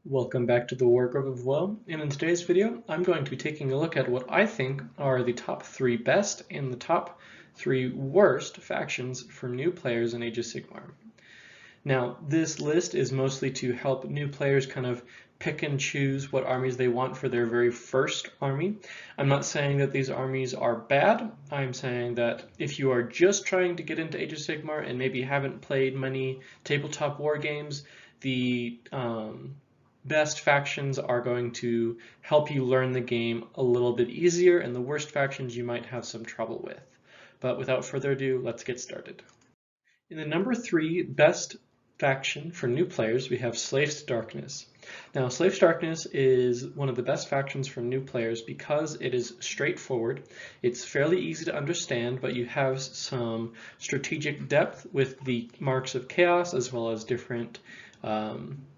Welcome back to the Wardrobe of Woe, and in today's video I'm going to be taking a look at what I think are the top 3 best and the top 3 worst factions for new players in Age of Sigmar. Now this list is mostly to help new players kind of pick and choose what armies they want for their very first army. I'm not saying that these armies are bad. I'm saying that if you are just trying to get into Age of Sigmar and maybe haven't played many tabletop war games, the best factions are going to help you learn the game a little bit easier, and the worst factions you might have some trouble with. But without further ado, let's get started. In the number 3 best faction for new players, we have Slaves to Darkness. Now, Slaves to Darkness is one of the best factions for new players because it is straightforward. It's fairly easy to understand, but you have some strategic depth with the marks of chaos as well as different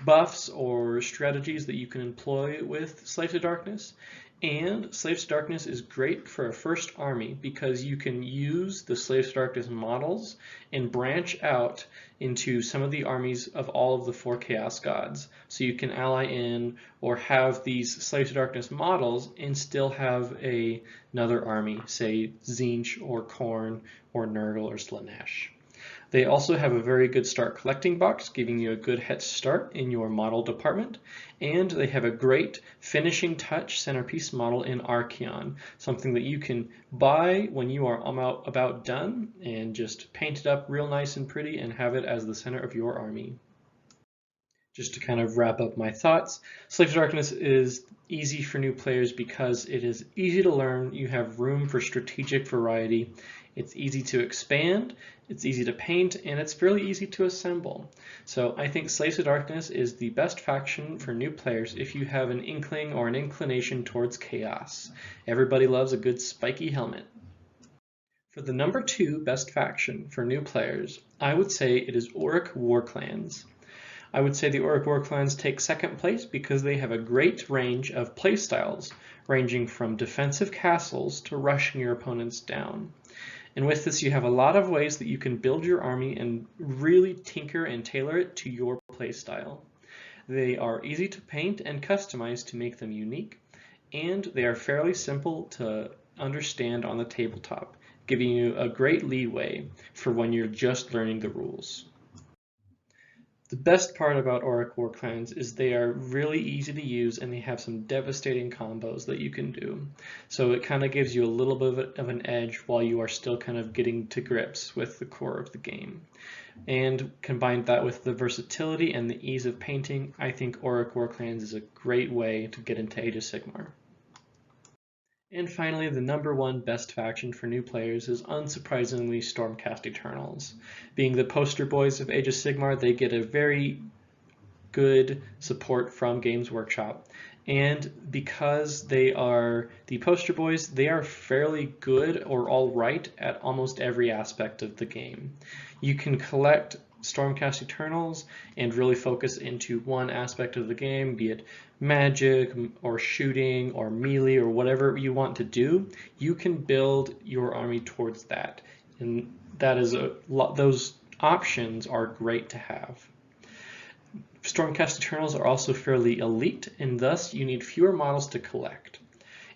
buffs or strategies that you can employ with Slaves to Darkness. And Slaves to Darkness is great for a first army because you can use the Slaves to Darkness models and branch out into some of the armies of all of the 4 Chaos Gods. So you can ally in or have these Slaves to Darkness models and still have another army, say Tzeentch or Khorne or Nurgle or Slaanesh. They also have a very good start collecting box, giving you a good head start in your model department. And they have a great finishing touch centerpiece model in Archaon, something that you can buy when you are about done and just paint it up real nice and pretty and have it as the center of your army. Just to kind of wrap up my thoughts, Slaves to Darkness is easy for new players because it is easy to learn, you have room for strategic variety, it's easy to expand, it's easy to paint, and it's fairly easy to assemble. So I think Slaves to Darkness is the best faction for new players if you have an inkling or an inclination towards chaos. Everybody loves a good spiky helmet. For the number 2 best faction for new players, I would say it is Orruk Warclans. I would say the Orruk Warclans take second place because they have a great range of playstyles, ranging from defensive castles to rushing your opponents down. And with this, you have a lot of ways that you can build your army and really tinker and tailor it to your playstyle. They are easy to paint and customize to make them unique, and they are fairly simple to understand on the tabletop, giving you a great leeway for when you're just learning the rules. The best part about Orruk Warclans is they are really easy to use and they have some devastating combos that you can do. So it kind of gives you a little bit of an edge while you are still kind of getting to grips with the core of the game. And combine that with the versatility and the ease of painting, I think Orruk Warclans is a great way to get into Age of Sigmar. And finally, the number 1 best faction for new players is unsurprisingly Stormcast Eternals. Being the poster boys of Age of Sigmar, they get a very good support from Games Workshop. And because they are the poster boys, they are fairly good or alright at almost every aspect of the game. You can collect Stormcast Eternals and really focus into one aspect of the game, be it magic or shooting or melee or whatever you want to do. You can build your army towards that, and that is those options are great to have. Stormcast Eternals are also fairly elite, and thus you need fewer models to collect.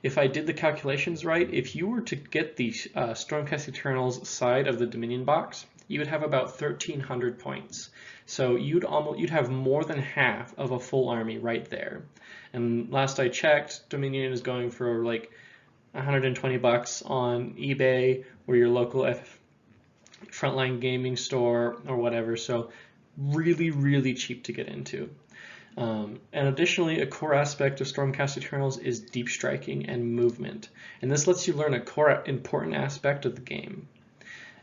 If I did the calculations right, if you were to get the Stormcast Eternals side of the Dominion box, you would have about 1,300 points. So you'd have more than half of a full army right there. And last I checked, Dominion is going for like 120 bucks on eBay or your local frontline gaming store or whatever. So really, really cheap to get into. And additionally, a core aspect of Stormcast Eternals is deep striking and movement. And this lets you learn a core important aspect of the game.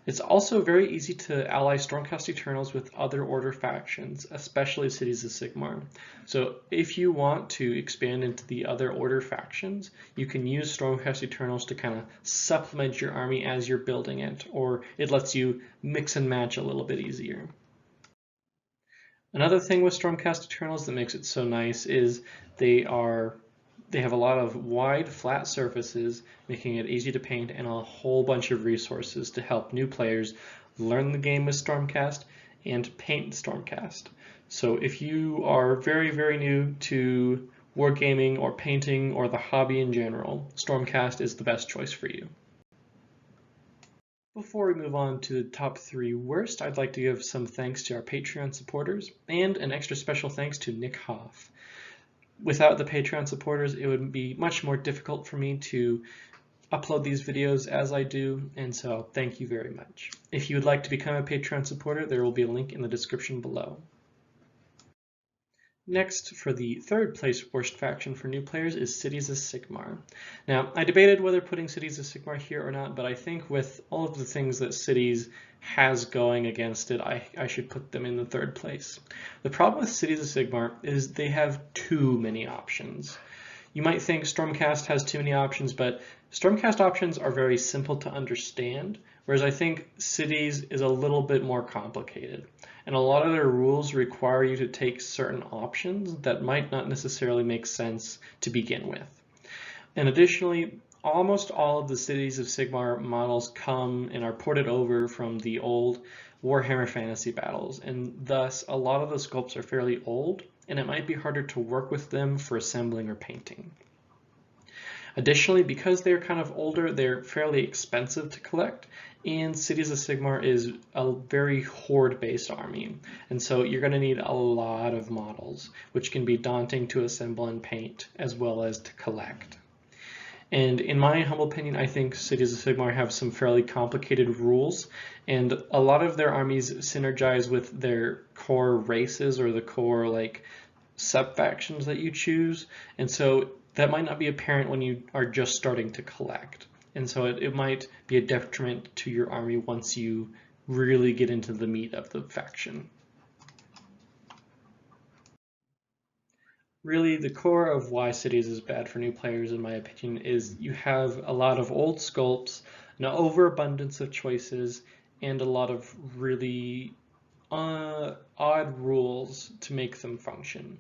It's also very easy to ally Stormcast Eternals with other Order factions, especially Cities of Sigmar. So if you want to expand into the other Order factions, you can use Stormcast Eternals to kind of supplement your army as you're building it, or it lets you mix and match a little bit easier. Another thing with Stormcast Eternals that makes it so nice is they have a lot of wide, flat surfaces, making it easy to paint, and a whole bunch of resources to help new players learn the game with Stormcast and paint Stormcast. So if you are very, very new to wargaming or painting or the hobby in general, Stormcast is the best choice for you. Before we move on to the top 3 worst, I'd like to give some thanks to our Patreon supporters and an extra special thanks to Nick Hoff. Without the Patreon supporters, it would be much more difficult for me to upload these videos as I do, and so thank you very much. If you would like to become a Patreon supporter, there will be a link in the description below. Next, for the third place worst faction for new players is Cities of Sigmar. Now, I debated whether putting Cities of Sigmar here or not, but I think with all of the things that Cities has going against it, I should put them in the third place. The problem with Cities of Sigmar is they have too many options. You might think Stormcast has too many options, but Stormcast options are very simple to understand, whereas I think Cities is a little bit more complicated. And a lot of their rules require you to take certain options that might not necessarily make sense to begin with. And additionally, almost all of the Cities of Sigmar models come and are ported over from the old Warhammer Fantasy battles, and thus a lot of the sculpts are fairly old, and it might be harder to work with them for assembling or painting. Additionally, because they're kind of older, they're fairly expensive to collect, and Cities of Sigmar is a very horde-based army, and so you're going to need a lot of models, which can be daunting to assemble and paint, as well as to collect. And in my humble opinion, I think Cities of Sigmar have some fairly complicated rules, and a lot of their armies synergize with their core races or the core sub-factions that you choose, and so that might not be apparent when you are just starting to collect. And so it might be a detriment to your army once you really get into the meat of the faction. Really, the core of why Cities is bad for new players, in my opinion, is you have a lot of old sculpts, an overabundance of choices, and a lot of really odd rules to make them function.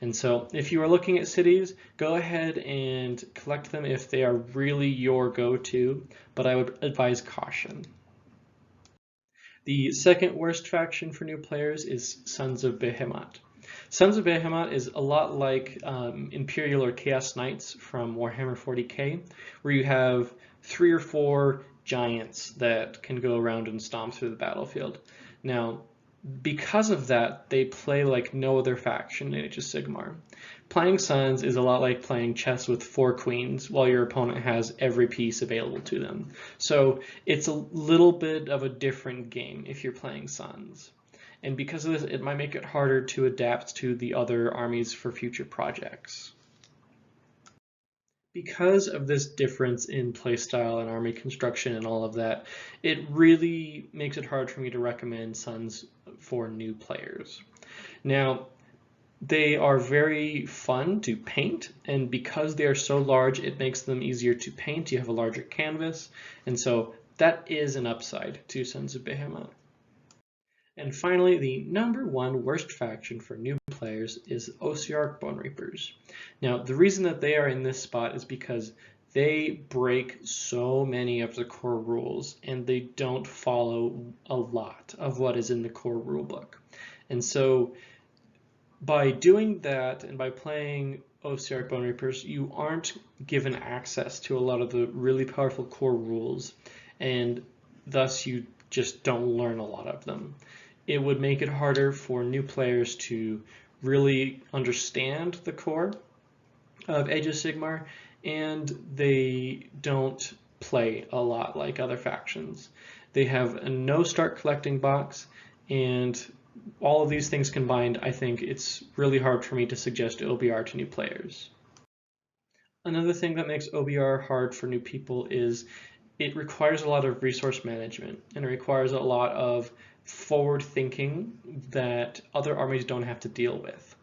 And so if you are looking at cities, go ahead and collect them if they are really your go-to, but I would advise caution. The second worst faction for new players is Sons of Behemoth. Sons of Behemoth is a lot like Imperial or Chaos Knights from Warhammer 40k, where you have 3 or 4 giants that can go around and stomp through the battlefield. Now, because of that, they play like no other faction in Age of Sigmar. Playing Sons is a lot like playing chess with 4 queens while your opponent has every piece available to them. So it's a little bit of a different game if you're playing Sons. And because of this, it might make it harder to adapt to the other armies for future projects. Because of this difference in playstyle and army construction and all of that, it really makes it hard for me to recommend Sons for new players. Now, they are very fun to paint, and because they are so large, it makes them easier to paint. You have a larger canvas, and so that is an upside to Sons of Behemoth. And finally, the #1 worst faction for new players is Ossiarch Bonereapers. Now, the reason that they are in this spot is because they break so many of the core rules, and they don't follow a lot of what is in the core rulebook. And so by doing that and by playing Ossiarch Bonereapers, you aren't given access to a lot of the really powerful core rules, and thus you just don't learn a lot of them. It would make it harder for new players to really understand the core of Age of Sigmar, and they don't play a lot like other factions. They have a no start collecting box, and all of these things combined, I think it's really hard for me to suggest OBR to new players. Another thing that makes OBR hard for new people is it requires a lot of resource management, and it requires a lot of forward thinking that other armies don't have to deal with.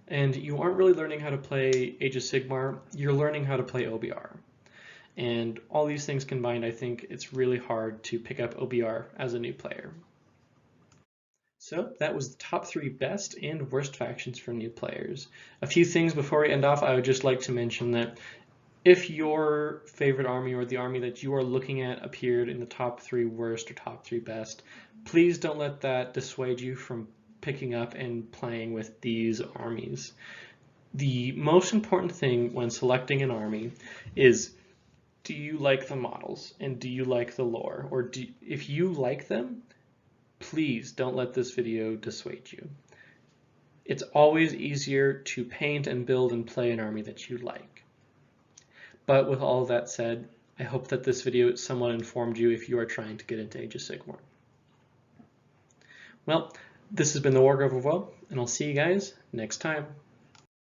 And you aren't really learning how to play Age of Sigmar, you're learning how to play OBR. And all these things combined, I think it's really hard to pick up OBR as a new player. So that was the top 3 best and worst factions for new players. A few things before we end off, I would just like to mention that if your favorite army or the army that you are looking at appeared in the top 3 worst or top 3 best, please don't let that dissuade you from picking up and playing with these armies. The most important thing when selecting an army is, do you like the models and do you like the lore? Or if you like them, please don't let this video dissuade you. It's always easier to paint and build and play an army that you like. But with all of that said, I hope that this video somewhat informed you if you are trying to get into Age of Sigmar. Well, this has been the Warcraft of Well, and I'll see you guys next time.